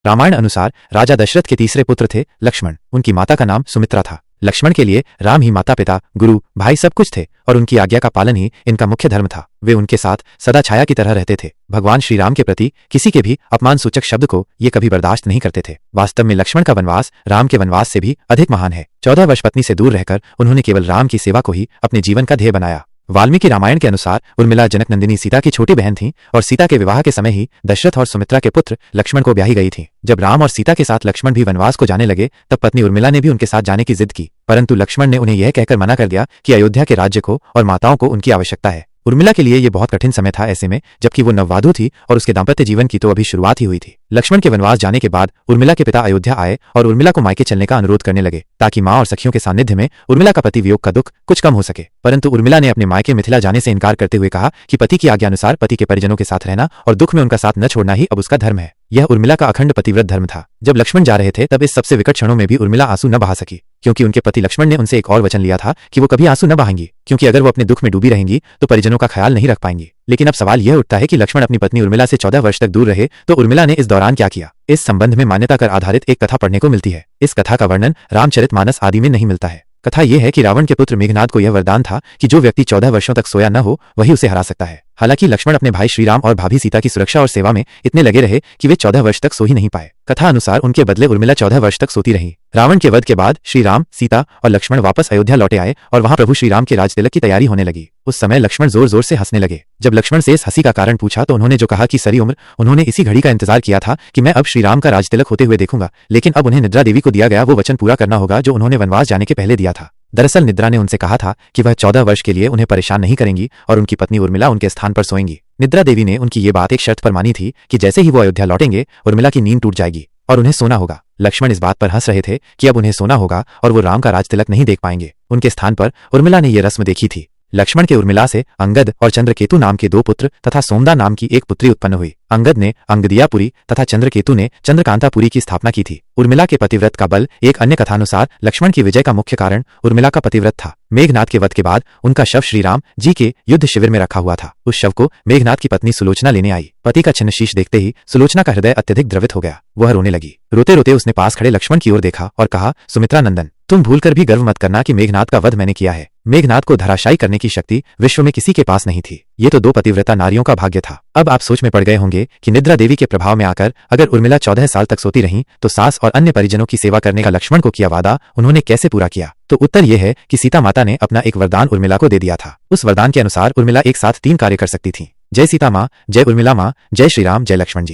रामायण अनुसार राजा दशरथ के तीसरे पुत्र थे लक्ष्मण। उनकी माता का नाम सुमित्रा था। लक्ष्मण के लिए राम ही माता पिता, गुरु, भाई सब कुछ थे और उनकी आज्ञा का पालन ही इनका मुख्य धर्म था। वे उनके साथ सदा छाया की तरह रहते थे। भगवान श्री राम के प्रति किसी के भी अपमान सूचक शब्द को ये कभी बर्दाश्त नहीं करते थे। वास्तव में लक्ष्मण का वनवास राम के वनवास से भी अधिक महान है। 14 वर्ष पत्नी से दूर रहकर उन्होंने केवल राम की सेवा को ही अपने जीवन का ध्येय बनाया। वाल्मीकि रामायण के अनुसार उर्मिला जनक नंदिनी सीता की छोटी बहन थीं और सीता के विवाह के समय ही दशरथ और सुमित्रा के पुत्र लक्ष्मण को ब्याही गई थीं। जब राम और सीता के साथ लक्ष्मण भी वनवास को जाने लगे तब पत्नी उर्मिला ने भी उनके साथ जाने की जिद की, परंतु लक्ष्मण ने उन्हें यह कहकर मना कर दिया कि अयोध्या के राज्य को और माताओं को उनकी आवश्यकता है। उर्मिला के लिए यह बहुत कठिन समय था, ऐसे में जबकि वो नववधू थी और उसके दाम्पत्य जीवन की तो अभी शुरुआत ही हुई थी। लक्ष्मण के वनवास जाने के बाद उर्मिला के पिता अयोध्या आए और उर्मिला को मायके चलने का अनुरोध करने लगे ताकि मां और सखियों के सानिध्य में उर्मिला का पति वियोग का दुख कुछ कम हो सके। परंतु उर्मिला ने अपने मायके मिथिला जाने से इनकार करते हुए कहा कि पति की आज्ञा अनुसार पति के परिजनों के साथ रहना और दुख में उनका साथ न छोड़ना ही अब उसका धर्म है। यह उर्मिला का अखंड पतिव्रत धर्म था। जब लक्ष्मण जा रहे थे तब इस सबसे विकट क्षणों में भी उर्मिला आंसू न बहा सकी, क्योंकि उनके पति लक्ष्मण ने उनसे एक और वचन लिया था कि वो कभी आंसू न बहाएंगी, क्योंकि अगर वो अपने दुख में डूबी रहेंगी तो परिजनों का ख्याल नहीं रख पाएंगी। लेकिन अब सवाल यह उठता है कि लक्ष्मण अपनी पत्नी उर्मिला से 14 वर्ष तक दूर रहे तो उर्मिला ने इस दौरान क्या किया। इस संबंध में मान्यता कर आधारित एक कथा पढ़ने को मिलती है। इस कथा का वर्णन रामचरितमानस आदि में नहीं मिलता है। कथा यह है कि रावण के पुत्र मेघनाद को यह वरदान था कि जो व्यक्ति 14 वर्षों तक सोया न हो वही उसे हरा सकता है। हालांकि लक्ष्मण अपने भाई श्रीराम और भाभी सीता की सुरक्षा और सेवा में इतने लगे रहे कि वे 14 वर्ष तक सो ही नहीं पाए। कथा अनुसार उनके बदले उर्मिला 14 वर्ष तक सोती रही। रावण के वध के बाद श्रीराम, सीता और लक्ष्मण वापस अयोध्या लौटे आए और वहां प्रभु श्रीराम के राजतिलक की तैयारी होने लगी। उस समय लक्ष्मण जोर जोर से हंसने लगे। जब लक्ष्मण से इस हंसी का कारण पूछा तो उन्होंने जो कहा कि सारी उम्र उन्होंने इसी घड़ी का इंतजार किया था कि मैं अब श्रीराम का राजतिलक होते हुए देखूंगा, लेकिन अब उन्हें निद्रा देवी को दिया गया वो वचन पूरा करना होगा जो उन्होंने वनवास जाने के पहले दिया था। दरअसल निद्रा ने उनसे कहा था कि वह 14 वर्ष के लिए उन्हें परेशान नहीं करेंगी और उनकी पत्नी उर्मिला उनके स्थान पर सोएंगी। निद्रा देवी ने उनकी ये बात एक शर्त पर मानी थी कि जैसे ही वो अयोध्या लौटेंगे उर्मिला की नींद टूट जाएगी और उन्हें सोना होगा। लक्ष्मण इस बात पर हंस रहे थे कि अब उन्हें सोना होगा और वो राम का राजतिलक नहीं देख पाएंगे। उनके स्थान पर उर्मिला ने यह रस्म देखी थी। लक्ष्मण के उर्मिला से अंगद और चंद्रकेतु नाम के 2 पुत्र तथा सोमदा नाम की एक पुत्री उत्पन्न हुई। अंगद ने अंगदियापुरी तथा चंद्रकेतु ने चंद्रकांतापुरी की स्थापना की थी। उर्मिला के पतिव्रत का बल एक अन्य कथानुसार लक्ष्मण की विजय का मुख्य कारण उर्मिला का पतिव्रत था। मेघनाद के वध के बाद उनका शव श्रीराम जी के युद्ध शिविर में रखा हुआ था। उस शव को मेघनाद की पत्नी सुलोचना लेने आई। पति का छिन्न शीश देखते ही सुलोचना का हृदय अत्यधिक द्रवित हो गया। वह रोने लगी। रोते रोते उसने पास खड़े लक्ष्मण की ओर देखा और कहा, सुमित्रा नंदन, तुम भूलकर भी गर्व मत करना कि मेघनाद का वध मैंने किया है। मेघनाद को धराशायी करने की शक्ति विश्व में किसी के पास नहीं थी। ये तो 2 पतिव्रता नारियों का भाग्य था। अब आप सोच में पड़ गए होंगे कि निद्रा देवी के प्रभाव में आकर अगर उर्मिला 14 साल तक सोती रहीं तो सास और अन्य परिजनों की सेवा करने का लक्ष्मण को किया वादा उन्होंने कैसे पूरा किया। तो उत्तर यह है कि सीता माता ने अपना एक वरदान उर्मिला को दे दिया था। उस वरदान के अनुसार उर्मिला एक साथ 3 कार्य कर सकती थी। जय सीता माँ, जय उर्मिला माँ, जय श्रीराम, जय लक्ष्मण जी।